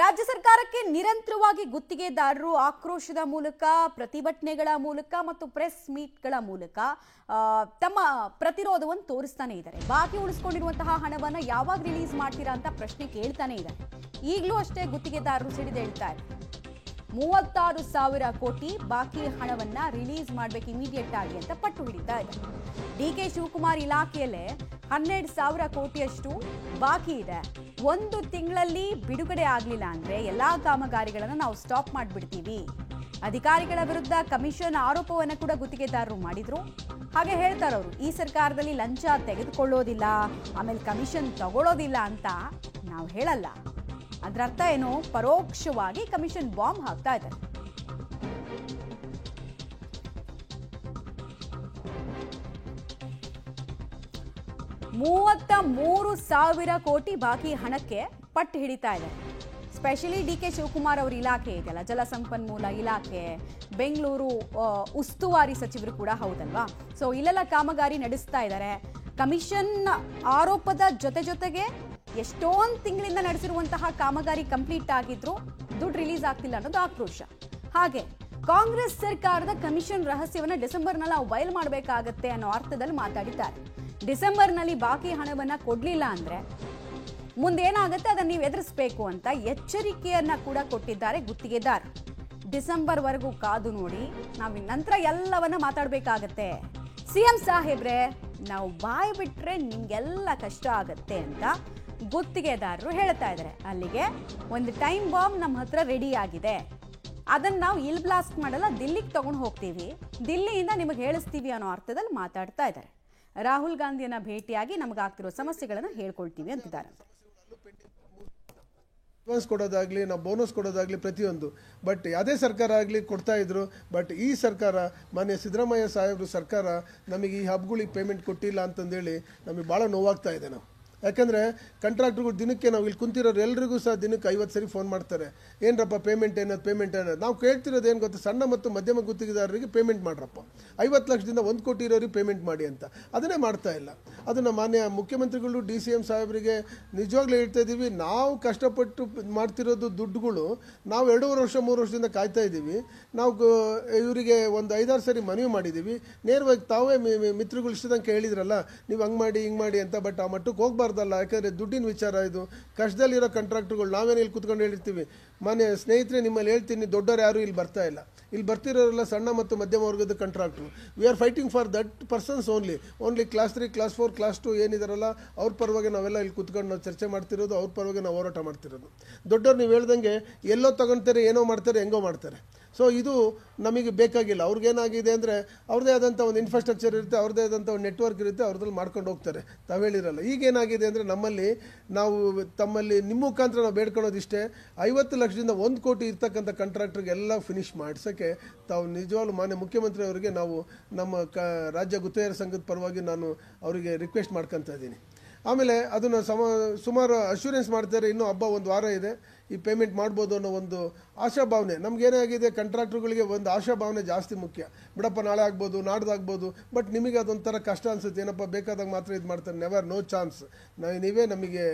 ರಾಜ್ಯ ಸರ್ಕಾರಕ್ಕೆ ನಿರಂತರವಾಗಿ ಗುತ್ತಿಗೆದಾರರು ಆಕ್ರೋಶದ ಮೂಲಕ, ಪ್ರತಿಭಟನೆಗಳ ಮೂಲಕ ಮತ್ತು ಪ್ರೆಸ್ ಮೀಟ್ಗಳ ಮೂಲಕ ತಮ್ಮ ಪ್ರತಿರೋಧವನ್ನು ತೋರಿಸ್ತಾನೆ ಇದ್ದಾರೆ. ಬಾಕಿ ಉಳಿಸಿಕೊಂಡಿರುವಂತಹ ಹಣವನ್ನು ಯಾವಾಗ ರಿಲೀಸ್ ಮಾಡ್ತೀರಾ ಅಂತ ಪ್ರಶ್ನೆ ಕೇಳ್ತಾನೆ ಇದ್ದಾರೆ. ಈಗಲೂ ಅಷ್ಟೇ ಗುತ್ತಿಗೆದಾರರು ಸಿಡಿದೇಳ್ತಾ ಇದ್ದಾರೆ. 36,000 ಕೋಟಿ ಬಾಕಿ ಹಣವನ್ನ ರಿಲೀಸ್ ಮಾಡಬೇಕು ಇಮಿಡಿಯೇಟ್ ಆಗಿ ಅಂತ ಪಟ್ಟು ಹಿಡಿತಾ ಇದೆ. ಡಿಕೆ ಶಿವಕುಮಾರ್ ಇಲಾಖೆಯಲ್ಲೇ 12,000 ಕೋಟಿಯಷ್ಟು ಬಾಕಿ ಇದೆ. 1 ತಿಂಗಳಲ್ಲಿ ಬಿಡುಗಡೆ ಆಗಲಿಲ್ಲ ಅಂದ್ರೆ ಎಲ್ಲಾ ಕಾಮಗಾರಿಗಳನ್ನು ನಾವು ಸ್ಟಾಪ್ ಮಾಡಿಬಿಡ್ತೀವಿ. ಅಧಿಕಾರಿಗಳ ವಿರುದ್ಧ ಕಮಿಷನ್ ಆರೋಪವನ್ನು ಕೂಡ ಗುತ್ತಿಗೆದಾರರು ಮಾಡಿದ್ರು. ಹಾಗೆ ಹೇಳ್ತಾರೆ ಅವರು, ಈ ಸರ್ಕಾರದಲ್ಲಿ ಲಂಚ ತೆಗೆದುಕೊಳ್ಳೋದಿಲ್ಲ, ಆಮೇಲೆ ಕಮಿಷನ್ ತಗೊಳ್ಳೋದಿಲ್ಲ ಅಂತ ನಾವು ಹೇಳಲ್ಲ. ಅದರ ಅರ್ಥ ಏನು? ಪರೋಕ್ಷವಾಗಿ ಕಮಿಷನ್ ಬಾಂಬ್ ಹಾಕ್ತಾ ಇದ್ದಾರೆ. $33,000 ಕೋಟಿ ಬಾಕಿ ಹಣಕ್ಕೆ ಪಟ್ಟು ಹಿಡಿತಾ ಇದೆ. ಸ್ಪೆಷಲಿ ಡಿಕೆ ಶಿವಕುಮಾರ್ ಅವರ ಇಲಾಖೆ ಇದೆಯಲ್ಲ, ಜಲಸಂಪನ್ಮೂಲ ಇಲಾಖೆ, ಬೆಂಗಳೂರು ಉಸ್ತುವಾರಿ ಸಚಿವರು ಕೂಡ ಹೌದಲ್ವಾ. ಸೊ ಇಲ್ಲೆಲ್ಲ ಕಾಮಗಾರಿ ನಡೆಸ್ತಾ ಇದ್ದಾರೆ. ಕಮಿಷನ್ ಆರೋಪದ ಜೊತೆಗೆ ಎಷ್ಟೊಂದು ತಿಂಗಳಿಂದ ನಡೆಸಿರುವಂತಹ ಕಾಮಗಾರಿ ಕಂಪ್ಲೀಟ್ ಆಗಿದ್ರು ದುಡ್ಡು ರಿಲೀಸ್ ಆಗ್ತಿಲ್ಲ ಅನ್ನೋದು ಆಕ್ರೋಶ. ಹಾಗೆ ಕಾಂಗ್ರೆಸ್ ಸರ್ಕಾರದ ಕಮಿಷನ್ ರಹಸ್ಯವನ್ನ ಡಿಸೆಂಬರ್ನಲ್ಲಿ ನಾವು ಬಯಲು ಮಾಡಬೇಕಾಗತ್ತೆ ಅನ್ನೋ ಅರ್ಥದಲ್ಲಿ ಮಾತಾಡಿದ್ದಾರೆ. ಡಿಸೆಂಬರ್ನಲ್ಲಿ ಬಾಕಿ ಹಣವನ್ನ ಕೊಡ್ಲಿಲ್ಲ ಅಂದ್ರೆ ಮುಂದೇನಾಗತ್ತೆ ಅದನ್ನ ನೀವು ಎದುರಿಸಬೇಕು ಅಂತ ಎಚ್ಚರಿಕೆಯನ್ನ ಕೂಡ ಕೊಟ್ಟಿದ್ದಾರೆ ಗುತ್ತಿಗೆದಾರ್. ಡಿಸೆಂಬರ್ ವರೆಗೂ ಕಾದು ನೋಡಿ, ನಾವು ನಂತರ ಎಲ್ಲವನ್ನ ಮಾತಾಡಬೇಕಾಗತ್ತೆ. ಸಿಎಂ ಸಾಹೇಬ್ರೆ, ನಾವು ಬಾಯಿ ಬಿಟ್ರೆ ನಿಮ್ಗೆಲ್ಲ ಕಷ್ಟ ಆಗತ್ತೆ ಅಂತ ಗುತ್ತಿಗೆದಾರರು ಹೇಳ್ತಾ ಇದ್ದಾರೆ. ಅಲ್ಲಿಗೆ ಒಂದು ಟೈಮ್ ಬಾಂಬ್ ನಮ್ಮ ಹತ್ರ ರೆಡಿ ಆಗಿದೆ. ಅದನ್ನ ನಾವು ಇಲ್ಲಿ ಬ್ಲಾಸ್ಟ್ ಮಾಡಲ್ಲ, ದಿಲ್ಲಿಗೆ ತಗೊಂಡು ಹೋಗ್ತೀವಿ, ದಿಲ್ಲಿಯಿಂದ ನಿಮಗೆ ಹೇಳಿಸ್ತೀವಿ ಅನ್ನೋ ಅರ್ಥದಲ್ಲಿ ಮಾತಾಡ್ತಾ ಇದ್ದಾರೆ. ರಾಹುಲ್ ಗಾಂಧಿಯನ್ನ ಭೇಟಿಯಾಗಿ ನಮಗಾಗ್ತಿರೋ ಸಮಸ್ಯೆಗಳನ್ನ ಹೇಳ್ಕೊಳ್ತೀವಿ ಅಂತಿದ್ದಾರೆ. ಅಡ್ವಾನ್ಸ್ ಕೊಡೋದಾಗ್ಲಿ, ನಾವು ಬೋನಸ್ ಕೊಡೋದಾಗ್ಲಿ ಪ್ರತಿಯೊಂದು, ಬಟ್ ಯಾವುದೇ ಸರ್ಕಾರ ಆಗಲಿ ಕೊಡ್ತಾ ಇದ್ರು. ಬಟ್ ಈ ಸರ್ಕಾರ, ಮಾನ್ಯ ಸಿದ್ದರಾಮಯ್ಯ ಸಾಹೇಬ್ರು ಸರ್ಕಾರ ನಮಗೆ ಈ ಹಬ್ಗಳಿಗೆ ಪೇಮೆಂಟ್ ಕೊಟ್ಟಿಲ್ಲ ಅಂತಂದೇಳಿ ನಮಗೆ ಭಾಳ ನೋವಾಗ್ತಾ ಇದೆ. ನಾವು ಯಾಕಂದರೆ ಕಾಂಟ್ರಾಕ್ಟ್ರುಗಳು ದಿನಕ್ಕೆ, ನಾವು ಇಲ್ಲಿ ಕುಂತಿರೋರು ಎಲ್ರಿಗೂ ಸಹ ದಿನಕ್ಕೆ 50 ಸರಿ ಫೋನ್ ಮಾಡ್ತಾರೆ, ಏನರಪ್ಪ ಪೇಮೆಂಟ್ ಏನದು. ನಾವು ಕೇಳ್ತಿರೋದು ಏನು ಗೊತ್ತಾ, ಸಣ್ಣ ಮತ್ತು ಮಧ್ಯಮ ಗುತ್ತಿಗೆದಾರರಿಗೆ ಪೇಮೆಂಟ್ ಮಾಡ್ರಪ್ಪ, 50 ಲಕ್ಷದಿಂದ 1 ಕೋಟಿ ಇರೋರಿಗೆ ಪೇಮೆಂಟ್ ಮಾಡಿ ಅಂತ. ಅದನ್ನೇ ಮಾಡ್ತಾ ಇಲ್ಲ. ಅದನ್ನು ಮಾನ್ಯ ಮುಖ್ಯಮಂತ್ರಿಗಳು, DCM ಸಾಹೇಬರಿಗೆ ನಿಜವಾಗ್ಲೂ ಹೇಳ್ತಾ ಇದ್ದೀವಿ, ನಾವು ಕಷ್ಟಪಟ್ಟು ಮಾಡ್ತಿರೋದು ದುಡ್ಡುಗಳು ನಾವು 2.5 ವರ್ಷ 3 ವರ್ಷದಿಂದ ಕಾಯ್ತಾ ಇದ್ದೀವಿ. ನಾವು ಇವರಿಗೆ ಒಂದು 5-6 ಸರಿ ಮನವಿ ಮಾಡಿದ್ದೀವಿ. ನೇರವಾಗಿ ತಾವೇ ಮಿತ್ರಗಳು ಇಷ್ಟದಂಗೆ ಹೇಳಿದ್ರಲ್ಲ, ನೀವು ಹಂಗೆ ಮಾಡಿ ಹಿಂಗೆ ಮಾಡಿ ಅಂತ. ಬಟ್ ಆ ಮಟ್ಟಕ್ಕೆ ಹೋಗ್ಬಾರ್ದಲ್ಲ, ಯಾಕಂದರೆ ದುಡ್ಡಿನ ವಿಚಾರ ಇದು. ಕಷ್ಟದಲ್ಲಿರೋ ಕಾಂಟ್ರಾಕ್ಟ್ರುಗಳು ನಾವೇನು ಇಲ್ಲಿ ಕುತ್ಕೊಂಡು ಹೇಳಿರ್ತೀವಿ, ಮಾನ್ಯ ಸ್ನೇಹಿತರೆ ನಿಮ್ಮಲ್ಲಿ ಹೇಳ್ತೀನಿ, ದೊಡ್ಡವರು ಯಾರು ಇಲ್ಲಿ ಬರ್ತಾ ಇಲ್ಲ. ಇಲ್ಲಿ ಬರ್ತಿರೋರೆಲ್ಲ ಸಣ್ಣ ಮತ್ತು ಮಧ್ಯಮ ವರ್ಗದ contractor. We are fighting for that persons only class 3, class 4, class 2 ಏನಿದಾರಲ್ಲ ಅವ್ರ ಪರವಾಗಿ ನಾವೆಲ್ಲ ಇಲ್ಲಿ ಕುತ್ಕೊಂಡು ನಾವು ಚರ್ಚೆ ಮಾಡ್ತಿರೋದು, ಅವ್ರ ಪರವಾಗಿ ನಾವು ಹೋರಾಟ ಮಾಡ್ತಿರೋದು. ದೊಡ್ಡವ್ರು ನೀವು ಹೇಳ್ದಂಗೆ ಎಲ್ಲೋ ತಗೊಳ್ತಾರೆ, ಏನೋ ಮಾಡ್ತಾರೆ, ಹೆಂಗೋ ಮಾಡ್ತಾರೆ. ಸೊ ಇದು ನಮಗೆ ಬೇಕಾಗಿಲ್ಲ. ಅವ್ರಿಗೇನಾಗಿದೆ ಅಂದರೆ ಅವ್ರದ್ದೇ ಆದಂಥ ಒಂದು ಇನ್ಫ್ರಾಸ್ಟ್ರಕ್ಚರ್ ಇರುತ್ತೆ, ಅವ್ರದ್ದೇ ಆದಂಥ ಒಂದು ನೆಟ್ವರ್ಕ್ ಇರುತ್ತೆ, ಅವ್ರದ್ರಲ್ಲಿ ಮಾಡ್ಕೊಂಡು ಹೋಗ್ತಾರೆ. ತಾವು ಹೇಳಿರಲ್ಲ. ಈಗೇನಾಗಿದೆ ಅಂದರೆ ತಮ್ಮಲ್ಲಿ ನಿಮ್ಮ ಮುಖಾಂತರ ನಾವು ಬೇಡ್ಕೊಳ್ಳೋದಿಷ್ಟೇ, 50 ಲಕ್ಷದಿಂದ 1 ಕೋಟಿ ಇರ್ತಕ್ಕಂಥ ಕಾಂಟ್ರಾಕ್ಟರ್ಗೆಲ್ಲ ಫಿನಿಶ್ ಮಾಡಿಸೋಕ್ಕೆ ತಾವು ನಿಜವಾಗ್ಲೂ ಮಾನ್ಯ ಮುಖ್ಯಮಂತ್ರಿ ಅವರಿಗೆ ನಾವು ನಮ್ಮ ರಾಜ್ಯ ಗುತ್ತಿಗೆದಾರರ ಸಂಘದ ಪರವಾಗಿ ನಾನು ಅವರಿಗೆ ರಿಕ್ವೆಸ್ಟ್ ಮಾಡ್ಕೊತಾ ಇದ್ದೀನಿ. ಆಮೇಲೆ ಅದನ್ನು ಸುಮಾರು ಅಶ್ಯೂರೆನ್ಸ್ ಮಾಡ್ತಾರೆ, ಇನ್ನೂ ಹಬ್ಬ 1 ವಾರ ಇದೆ, ಈ ಪೇಮೆಂಟ್ ಮಾಡ್ಬೋದು ಅನ್ನೋ ಒಂದು ಆಶಾಭಾವನೆ ನಮಗೇನಾಗಿದೆ. ಕಾಂಟ್ರಾಕ್ಟ್ರುಗಳಿಗೆ ಒಂದು ಆಶಾಭಾವನೆ ಜಾಸ್ತಿ ಮುಖ್ಯ. ಬಿಡಪ್ಪ ನಾಳೆ ಆಗ್ಬೋದು, ನಾಡ್ದಾಗ್ಬೋದು, ಬಟ್ ನಿಮಗೆ ಅದೊಂಥರ ಕಷ್ಟ ಅನಿಸುತ್ತೆ, ಏನಪ್ಪ ಬೇಕಾದಾಗ ಮಾತ್ರ ಇದು ಮಾಡ್ತಾರೆ. Never, no chance. ನೀವೇ ನಮಗೆ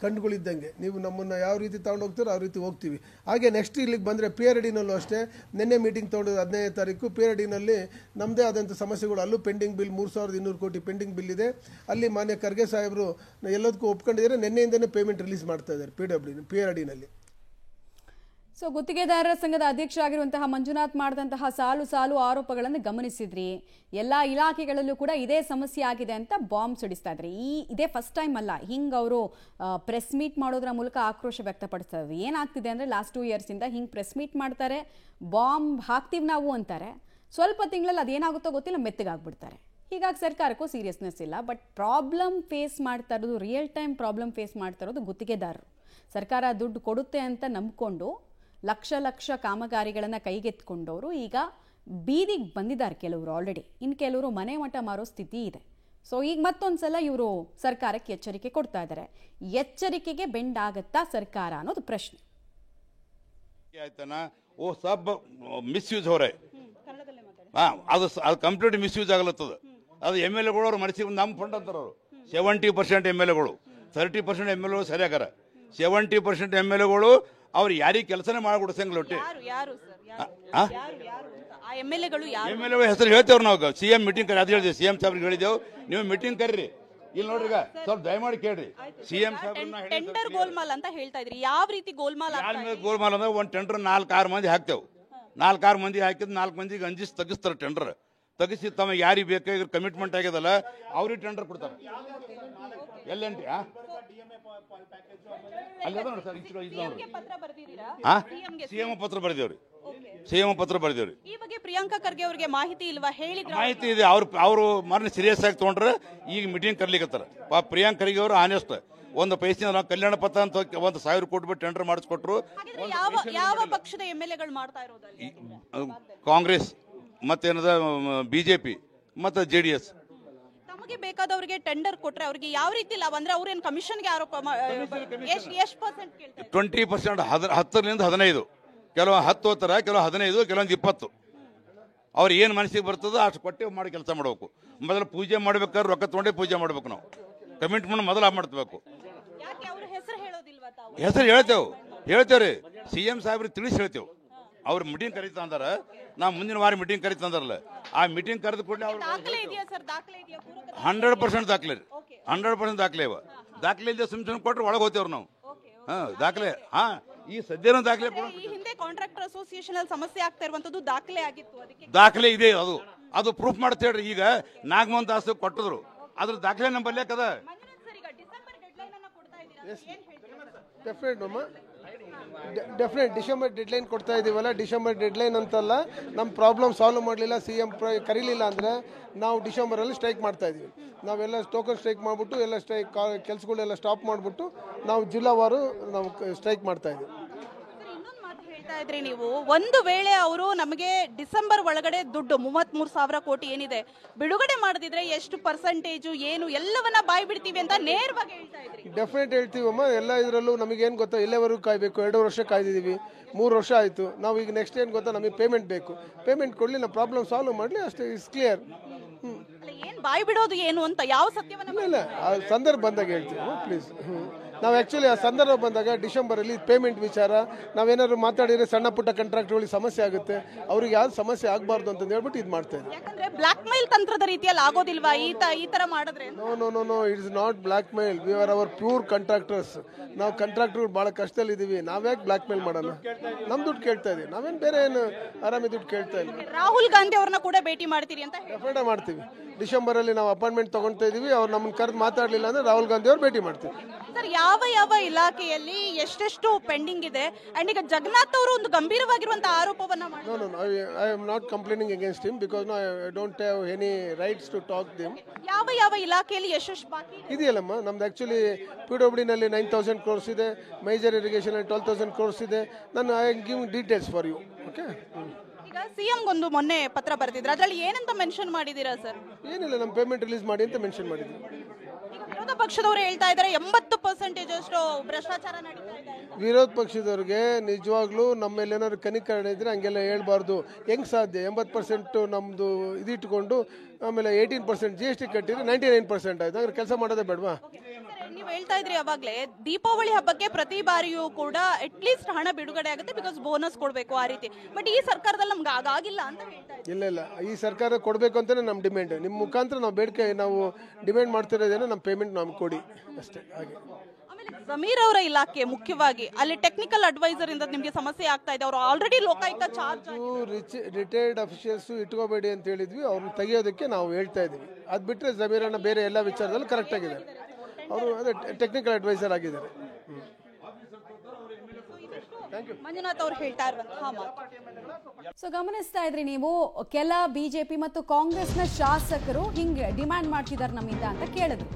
ಕಂಡುಗಳಿದ್ದಂಗೆ, ನೀವು ನಮ್ಮನ್ನು ಯಾವ ರೀತಿ ತೊಗೊಂಡು ಹೋಗ್ತೀರೋ ಆ ರೀತಿ ಹೋಗ್ತೀವಿ. ಹಾಗೆ ನೆಕ್ಸ್ಟ್ ಇಲ್ಲಿಗೆ ಬಂದರೆ PRDನಲ್ಲೂ ಅಷ್ಟೇ, ನಿನ್ನೆ ಮೀಟಿಂಗ್ ತೊಗೊಂಡು 15ನೇ ತಾರೀಕು PRDನಲ್ಲಿ ನಮ್ಮದೇ ಆದಂಥ ಸಮಸ್ಯೆಗಳು, ಅಲ್ಲೂ ಪೆಂಡಿಂಗ್ ಬಿಲ್ 3,200 ಕೋಟಿ ಪೆಂಡಿಂಗ್ ಬಿಲ್ ಇದೆ. ಅಲ್ಲಿ ಮಾನ್ಯ ಖರ್ಗೆ ಸಾಹೇಬರು ಎಲ್ಲದಕ್ಕೂ ಒಪ್ಕೊಂಡಿದ್ದಾರೆ. ನಿನ್ನೆಯಿಂದನೇ ಪೇಮೆಂಟ್ ರಿಲೀಸ್ ಮಾಡ್ತಾ ಇದ್ದಾರೆ PRDನಲ್ಲಿ. ಸೊ ಗುತ್ತಿಗೆದಾರರ ಸಂಘದ ಅಧ್ಯಕ್ಷರಾಗಿರುವಂತಹ ಮಂಜುನಾಥ್ ಮಾಡಿದಂತಹ ಸಾಲು ಆರೋಪಗಳನ್ನು ಗಮನಿಸಿದ್ರಿ. ಎಲ್ಲ ಇಲಾಖೆಗಳಲ್ಲೂ ಕೂಡ ಇದೇ ಸಮಸ್ಯೆ ಆಗಿದೆ ಅಂತ ಬಾಂಬ್ ಸಿಡಿಸ್ತಾ ಇದ್ರಿ. ಇದೇ ಫಸ್ಟ್ ಟೈಮ್ ಅಲ್ಲ, ಹಿಂಗೆ ಅವರು ಪ್ರೆಸ್ ಮೀಟ್ ಮಾಡೋದ್ರ ಮೂಲಕ ಆಕ್ರೋಶ ವ್ಯಕ್ತಪಡಿಸ್ತಾ ಇದ್ವಿ. ಏನಾಗ್ತಿದೆ ಅಂದರೆ ಲಾಸ್ಟ್ 2 ಇಯರ್ಸಿಂದ ಹಿಂಗೆ ಪ್ರೆಸ್ ಮೀಟ್ ಮಾಡ್ತಾರೆ, ಬಾಂಬ್ ಹಾಕ್ತೀವಿ ನಾವು ಅಂತಾರೆ, ಸ್ವಲ್ಪ ತಿಂಗಳಲ್ಲಿ ಅದೇನಾಗುತ್ತೋ ಗೊತ್ತಿಲ್ಲ, ಮೆತ್ತಗಾಗ್ಬಿಡ್ತಾರೆ. ಹೀಗಾಗಿ ಸರ್ಕಾರಕ್ಕೂ ಸೀರಿಯಸ್ನೆಸ್ ಇಲ್ಲ. ಬಟ್ ಪ್ರಾಬ್ಲಮ್ ಫೇಸ್ ಮಾಡ್ತಾ ಇರೋದು, ರಿಯಲ್ ಟೈಮ್ ಪ್ರಾಬ್ಲಮ್ ಫೇಸ್ ಮಾಡ್ತಾ ಇರೋದು ಗುತ್ತಿಗೆದಾರರು. ಸರ್ಕಾರ ದುಡ್ಡು ಕೊಡುತ್ತೆ ಅಂತ ನಂಬಿಕೊಂಡು ಲಕ್ಷ ಕಾಮಗಾರಿಗಳನ್ನು ಕೈಗೆತ್ಕೊಂಡವರು ಈಗ ಬೀದಿಗೆ ಬಂದಿದ್ದಾರೆ. ಕೆಲವರು ಆಲ್ರೆಡಿ, ಇನ್ನು ಕೆಲವರು ಮನೆ ಮಠ ಮಾರೋ ಸ್ಥಿತಿ ಇದೆ. ಸೊ ಈಗ ಮತ್ತೊಂದ್ಸಲ ಇವರು ಸರ್ಕಾರಕ್ಕೆ ಎಚ್ಚರಿಕೆ ಕೊಡ್ತಾ ಇದ್ದಾರೆ. ಎಚ್ಚರಿಕೆಗೆ ಬೆಂಡ್ ಆಗತ್ತಾ ಸರ್ಕಾರ ಅನ್ನೋದು ಪ್ರಶ್ನೆ. वो सब मिसयूज हो रहे ಅದು ಕಂಪ್ಲೀಟ್ ಮಿಸ್ಯೂಸ್ ಆಗ್ಲತ್ತದ. ಅದು MLA ಗಳು ಅವ್ರು ಮಾಡಿಸಿ ನಮ್ಮ ಫಂಡ್ ಅಂತಾರ. ಅವರು 70% MLA ಗಳು, 30% MLA ಸರಿಯಾಗಾರ. 70% MLA ಗಳು ಅವ್ರು ಯಾರಿಗೆ ಕೆಲಸನೇ ಮಾಡಿಕೊಡ್ಸಂಗಿಲ್ಲ ಒಟ್ಟೆ. MLA ಹೆಸರು ಹೇಳ್ತೇವ್ರಿ ನಾವು. CM ಮೀಟಿಂಗ್ ಕರಿ ಅದು ಹೇಳಿದೆವು, CM ಸಾಹೇಬ್ರಿಗೆ ಹೇಳಿದೆವು, ನೀವು ಮೀಟಿಂಗ್ ಕರ್ರಿ. ಇಲ್ಲಿ ನೋಡ್ರಿ, ಈಗ ಸ್ವಲ್ಪ ದಯಮಾಡಿ ಕೇಳ್ರಿ. CM ಟೆಂಡರ್ ಗೋಲ್ಮಾಲ್ ಅಂತ ಹೇಳ್ತಾ ಇದ್ರಿ, ಯಾವ ರೀತಿ ಗೋಲ್ಮಾಲ್ ಗೋಲ್ಮಾಲ್ ಅಂದ್ರೆ ಒಂದು ಟೆಂಡರ್ 4-6 ಮಂದಿ ಹಾಕ್ತೇವೆ. 4-6 ಮಂದಿ ಹಾಕಿದ್ 4 ಮಂದಿಗೆ ಅಂಜಿಸಿ ತೆಗಿಸ್ತಾರೆ. ಟೆಂಡರ್ ತೆಗಿಸಿ ತಮ್ಮ ಯಾರಿಗೆ ಬೇಕಾಗಿ ಕಮಿಟ್ಮೆಂಟ್ ಆಗ್ಯದಲ್ಲ ಅವ್ರಿಗೆ ಟೆಂಡರ್ ಕೊಡ್ತಾರೆ. ಎಲ್ಲೇನ್ರಿ CM ಪತ್ರ ಬರೆದೇವ್ರಿ. CM ಪತ್ರ ಬರೆದೇವ್ರಿ. ಈ ಬಗ್ಗೆ ಪ್ರಿಯಾಂಕಾ ಖರ್ಗೆ ಅವರಿಗೆ ಮಾಹಿತಿ ಇಲ್ವಾ? ಹೇಳಿದ್ರು ಮಾಹಿತಿ ಇದೆ. ಅವರು ಮರಣ ಸೀರಿಯಸ್ ಆಗಿ ತಗೊಂಡ್ರೆ ಈಗ ಮೀಟಿಂಗ್ ಕರ್ಲಿಕತ್ತಾರ. ಪ್ರಿಯಾಂಕಾ ಖರ್ಗೆ ಅವರು ಆನೆಸ್ಟ್ ಒಂದು ಪೈಸೆ ಕಲ್ಯಾಣ ಪತ್ರ ಅಂತ 1,000 ಕೋಟಿ ಬಿಟ್ಟು ಟೆಂಡರ್ ಮಾಡಿಸ್ಕೊಟ್ರು. ಯಾವ ಪಕ್ಷದ MLAಗಳು ಮಾಡ್ತಾ ಇರೋದು? ಕಾಂಗ್ರೆಸ್ ಮತ್ತೇನದ BJP ಮತ್ತು JDS. ತಮಗೆ ಬೇಕಾದವರಿಗೆ ಟೆಂಡರ್ ಕೊಟ್ರೆ ಅವ್ರಿಗೆ ಯಾವ ರೀತಿ ಲಾಭ? ಅಂದ್ರೆ ಅವ್ರೇನು ಕಮಿಷನ್ಗೆ ಆರೋಪ ಎಷ್ಟು ಪರ್ಸೆಂಟ್ ಕೇಳ್ತಾರೆ? 20%, 10ರಿಂದ 15. ಕೆಲವು 10 ಹೋಗ್ತಾರ, ಕೆಲವು 15, ಕೆಲವೊಂದು 20. ಅವ್ರು ಏನು ಮನಸ್ಸಿಗೆ ಬರ್ತದೋ ಅಷ್ಟು ಕೊಟ್ಟೆ ಮಾಡಿ ಕೆಲಸ ಮಾಡಬೇಕು. ಮೊದಲು ಪೂಜೆ ಮಾಡ್ಬೇಕಾದ್ರೆ ರೊಕ್ಕ ತೊಗೊಂಡೇ ಪೂಜೆ ಮಾಡ್ಬೇಕು. ನಾವು ಕಮಿಟ್ಮೆಂಟ್ ಮೊದಲು ಮಾಡ್ಬೇಕು. ಹೆಸರು ಹೇಳ್ತೇವ್ರಿ. CM ಸಾಹೇಬ್ರಿಗೆ ತಿಳಿಸಿ ಹೇಳ್ತೇವೆ. ಅವ್ರು ಮೀಟಿಂಗ್ ಕರೀತಾ ಅಂದಾರ, ನಾವು ಮುಂದಿನ ವಾರ ಮೀಟಿಂಗ್ ಕರೀತಾ ಅಂದಾರಲ್ಲ, ಆ ಮೀಟಿಂಗ್ ಕರೆದು ಕೂಡಲೇ ಅವ್ರು 100% ದಾಖಲೆ ರೀ. 100% ದಾಖಲೆ ಇವ. ದಾಖಲೆ ಇಲ್ಲದೆ ಸುಮ್ಮನೆ ಕೊಟ್ಟರೆ ಒಳಗೆ ಹೋಗ್ತೇವ್ರಿ ನಾವು. ದಾಖಲೆ ಈ ಸದ್ಯನೂ ದಾಖಲೆ ಹಿಂದೆ ಕಾಂಟ್ರಾಕ್ಟರ್ ಅಸೋಸಿಯೇಷನ್ ಅಲ್ಲಿ ಸಮಸ್ಯೆ ಆಗ್ತಾ ಇರುವಂತದ್ದು ದಾಖಲೆ ಆಗಿತ್ತು. ದಾಖಲೆ ಇದೆ. ಅದು ಪ್ರೂಫ್ ಮಾಡ್ತೇಳ್ರಿ. ಈಗ ನಾಗಮೋಹನ್ ದಾಸ್ ಕೊಟ್ಟಿದ್ರು, ಅದ್ರ ದಾಖಲೆ ನಂಬಲ್ಲೇ ಕದ. ಡೆಫಿನೆಟ್ ಡಿಸೆಂಬರ್ ಡೆಡ್ಲೈನ್ ಕೊಡ್ತಾ ಇದೀವಲ್ಲ. ಡಿಸೆಂಬರ್ ಡೆಡ್ಲೈನ್ ಅಂತಲ್ಲ, ನಮ್ಮ ಪ್ರಾಬ್ಲಮ್ ಸಾಲ್ವ್ ಮಾಡಲಿಲ್ಲ, CM ಕರೀಲಿಲ್ಲ ಅಂದರೆ ನಾವು ಡಿಸೆಂಬರಲ್ಲಿ ಸ್ಟ್ರೈಕ್ ಮಾಡ್ತಾ ಇದೀವಿ. ನಾವೆಲ್ಲ ಟೋಕನ್ ಸ್ಟ್ರೈಕ್ ಮಾಡಿಬಿಟ್ಟು ಎಲ್ಲ ಸ್ಟ್ರೈಕ್ ಕೆಲಸಗಳೆಲ್ಲ ಸ್ಟಾಪ್ ಮಾಡಿಬಿಟ್ಟು ನಾವು ಜಿಲ್ಲಾವಾರು ನಾವು ಸ್ಟ್ರೈಕ್ ಮಾಡ್ತಾ ಇದೀವಿ. ಇದ್ರಿ ನೀವು ಒಂದು ವೇಳೆ ಅವರು ನಮಗೆ ಡಿಸೆಂಬರ್ ಒಳಗಡೆ ದುಡ್ಡು 33,000 ಕೋಟಿ ಏನಿದೆ ಬಿಡುಗಡೆ ಮಾಡದಿದ್ರೆ ಎಷ್ಟು ಪರ್ಸೆಂಟೇಜು ಏನು ಎಲ್ಲವನ್ನ ಬಾಯಿ ಬಿಡ್ತೀವಿ ಅಂತ ನೇರವಾಗಿ ಹೇಳ್ತಾ ಇದ್ರಿ. ಡೆಫಿನೆಟ್ ಹೇಳ್ತೀವಮ್ಮ. ಎಲ್ಲ ಇದರಲ್ಲೂ ನಮಗೇನು ಗೊತ್ತಾ, ಎಲ್ಲವರೆಗೂ ಕಾಯಬೇಕು. 2 ವರ್ಷ ಕಾಯ್ದಿದ್ದೀವಿ, 3 ವರ್ಷ ಆಯಿತು. ನಾವು ಈಗ ನೆಕ್ಸ್ಟ್ ಏನು ಗೊತ್ತಾ, ನಮಗೆ ಪೇಮೆಂಟ್ ಬೇಕು. ಪೇಮೆಂಟ್ ಕೊಡಲಿ, ನಾವು ಪ್ರಾಬ್ಲಮ್ ಸಾಲ್ವ್ ಮಾಡಲಿ, ಅಷ್ಟೇ. It's clear. ಏನು ಬಾಯಿ ಬಿಡೋದು ಏನು ಅಂತ ಯಾವ ಸತ್ಯವನ್ನ ಇಲ್ಲ, ಆ ಸಂದರ್ಭ ಬಂದಾಗ ಹೇಳ್ತೀವಿ ಪ್ಲೀಸ್. ನಾವು ಆ್ಯಕ್ಚುಲಿ ಆ ಸಂದರ್ಭ ಬಂದಾಗ ಡಿಸೆಂಬರಲ್ಲಿ ಪೇಮೆಂಟ್ ವಿಚಾರ ನಾವೇನಾದ್ರು ಮಾತಾಡಿದರೆ ಸಣ್ಣ ಪುಟ್ಟ ಕಾಂಟ್ರಾಕ್ಟ್ಗಳಿಗೆ ಸಮಸ್ಯೆ ಆಗುತ್ತೆ, ಅವ್ರಿಗೆ ಯಾವ್ದು ಸಮಸ್ಯೆ ಆಗಬಾರ್ದು ಅಂತ ಹೇಳ್ಬಿಟ್ಟು ಇದು ಮಾಡ್ತಾ ಇದ್ದೀವಿ. ಯಾಕಂದ್ರೆ ಬ್ಲಾಕ್ ಮೇಲ್ ತಂತ್ರದ ರೀತಿಯಲ್ಲಿ ಆಗೋದಿಲ್ವಾ ಈ ತರ ಮಾಡಿದ್ರೆ? No, it's not black mail. We are our pure contractors. ನಾವು ಕಾಂಟ್ರಾಕ್ಟರ್ ಭಾಳ ಕಷ್ಟದಲ್ಲಿ ಇದ್ದೀವಿ. ನಾವ್ಯಾಕೆ ಬ್ಲಾಕ್ ಮೇಲ್ ಮಾಡೋಣ? ನಮ್ಮ ದುಡ್ಡು ಕೇಳ್ತಾ ಇದೀವಿ, ನಾವೇನು ಬೇರೆ ಏನು ಆರಾಮಿ ದುಡ್ಡು ಕೇಳ್ತಾ ಇಲ್ಲ. ರಾಹುಲ್ ಗಾಂಧಿ ಅವ್ರನ್ನ ಕೂಡ ಭೇಟಿ ಮಾಡ್ತೀರಿ ಅಂತ ಡೆಫಿನೆಟ್ ಮಾಡ್ತೀವಿ. ಡಿಸೆಂಬರಲ್ಲಿ ನಾವು ಅಪಾಯಿಂಟ್ಮೆಂಟ್ ತಗೊಳ್ತಾ ಇದೀವಿ. ಅವ್ರು ನಮ್ಮನ್ನು ಕರೆದು ಮಾತಾಡಲಿಲ್ಲ ಅಂದರೆ ರಾಹುಲ್ ಗಾಂಧಿ ಅವ್ರು ಭೇಟಿ ಮಾಡ್ತೀವಿ. ಸರ್, ಯಾವ ಇಲಾಖೆಯಲ್ಲಿ ಎಷ್ಟೆಷ್ಟು ಪೆಂಡಿಂಗ್ ಇದೆ? ಅಂಡ್ ಈಗ ಜಗನ್ನಾಥ್ ಅವರು ಒಂದು ಗಂಭೀರವಾಗಿರುವಂತಹ ಆರೋಪವನ್ನ ಮಾಡಿದ್ದಾರೆ. No, I am not complaining against him because I don't have any rights to talk them. ಯಾವ ಇಲಾಖೆಯಲ್ಲಿ ಎಷ್ಟು ಬಾಕಿ ಇದೆಯಲ್ಲಮ್ಮ, ನಮ್ದು ಆಕ್ಚುಲಿ PWD ನಲ್ಲಿ 9,000 crores ಇದೆ, ಮೇಜರ್ ಇರಿಗೇಷನ್ ಅಲ್ಲಿ 12,000 crores ಇದೆ. ನಾನು I am giving details for you. Okay. ಈಗ CM ಒಂದು ಮೊನ್ನೆ ಪತ್ರ ಬರೆದಿದ್ರು, ಅದರಲ್ಲಿ ಏನಂತ ಮೆನ್ಷನ್ ಮಾಡಿದ್ದೀರಾ ಸರ್? ಏನಿಲ್ಲ, ನಮ್ಮ ಪೇಮೆಂಟ್ ರಿಲೀಸ್ ಮಾಡಿ ಅಂತ ಮೆನ್ಷನ್ ಮಾಡಿದ್ವಿ. ಈಗ ವಿರೋಧ ಪಕ್ಷದವರು ಹೇಳ್ತಾ ಇದ್ದಾರೆ 80% ಅಷ್ಟು ಭ್ರಷ್ಟಾಚಾರ ನಡೀತಾ ಇದೆ. ವಿರೋಧ ಪಕ್ಷದವ್ರಿಗೆ ನಿಜವಾಗ್ಲೂ ನಮ್ಮ ಮೇಲೆ ಏನಾದ್ರು ಕನಿಕರಣ ಇದ್ರೆ ಹಂಗೆಲ್ಲ ಹೇಳ್ಬಾರ್ದು. ಹೆಂಗ್ ಸಾಧ್ಯ? 80% ನಮ್ದು ಇದಿಟ್ಕೊಂಡು ಆಮೇಲೆ 18% GST ಕಟ್ಟಿದ್ರೆ 99% ಆಯ್ತು. ಅಂದ್ರೆ ಕೆಲಸ ಮಾಡೋದೇ ಬೇಡವಾ? ನೀವು ಹೇಳ್ತಾ ಇದ್ರಿ ಅವಾಗಲೇ ದೀಪಾವಳಿ ಹಬ್ಬಕ್ಕೆ ಪ್ರತಿ ಬಾರಿಯೂ ಕೂಡ ಅಟ್ಲೀಸ್ಟ್ ಹಣ ಬಿಡುಗಡೆ ಆಗುತ್ತೆ, ಬಿಕಾಸ್ ಬೋನಸ್ ಕೊಡಬೇಕು ಆ ರೀತಿ. ಬಟ್ ಈ ಸರ್ಕಾರದಲ್ಲಿ ನಮ್ಗೆ ಆಗಿಲ್ಲ ಅಂತ ಹೇಳ್ತಾ ಇದ್ದಾರೆ. ಇಲ್ಲ, ಈ ಸರ್ಕಾರ ಕೊಡಬೇಕು ಅಂತಾನೆ ನಮ್ಮ ಡಿಮ್ಯಾಂಡ್. ನಿಮ್ಮ ಮುಖಾಂತರ ನಾವು ಬೇಡಿಕೆ ನಾವು ಡಿಮ್ಯಾಂಡ್ ಮಾಡ್ತಿರೋದೇನೋ ನಮ್ಮ ಪೇಮೆಂಟ್ ನಮ್ಗೆ ಕೊಡಿ ಅಷ್ಟೇ. ಹಾಗೆ ಆಮೇಲೆ ಸಮೀರ್ ಅವರ ಇಲಾಖೆ ಮುಖ್ಯವಾಗಿ ಅಲ್ಲಿ ಟೆಕ್ನಿಕಲ್ ಅಡ್ವೈಸರ್ ಇಂದ ನಿಮಗೆ ಸಮಸ್ಯೆ ಆಗ್ತಾ ಇದೆ. ಅವರು already Lokayukta charge retired officials ಇಟ್ಕೋಬೇಡಿ ಅಂತ ಹೇಳಿದ್ವಿ. ಅವ್ರನ್ನ ತೆಗಿಯೋದಕ್ಕೆ ನಾವು ಹೇಳ್ತಾ ಇದೀವಿ. ಅದು ಬಿಟ್ಟರೆ ಸಮೀರಣ್ಣ ಬೇರೆ ಎಲ್ಲ ವಿಚಾರದಲ್ಲಿ ಕರೆಕ್ಟ್ ಆಗಿದ್ದಾರೆ. ಅವರು ಅದೇ ಟೆಕ್ನಿಕಲ್ ಅಡ್ವೈಸರ್ ಆಗಿದ್ದಾರೆ. ಮಂಜುನಾಥ್ ಅವರು ಹೇಳ್ತಾ ಇರುವಂತಹ ಮಾತು. ಸೊ ಗಮನಿಸ್ತಾ ಇದ್ರಿ ನೀವು, ಕೆಲ BJP ಮತ್ತು ಕಾಂಗ್ರೆಸ್ನ ಶಾಸಕರು ಹಿಂಗೆ ಡಿಮ್ಯಾಂಡ್ ಮಾಡ್ತಿದ್ದಾರೆ ನಮ್ಮಿಂದ ಅಂತ ಕೇಳಿದ್ರು.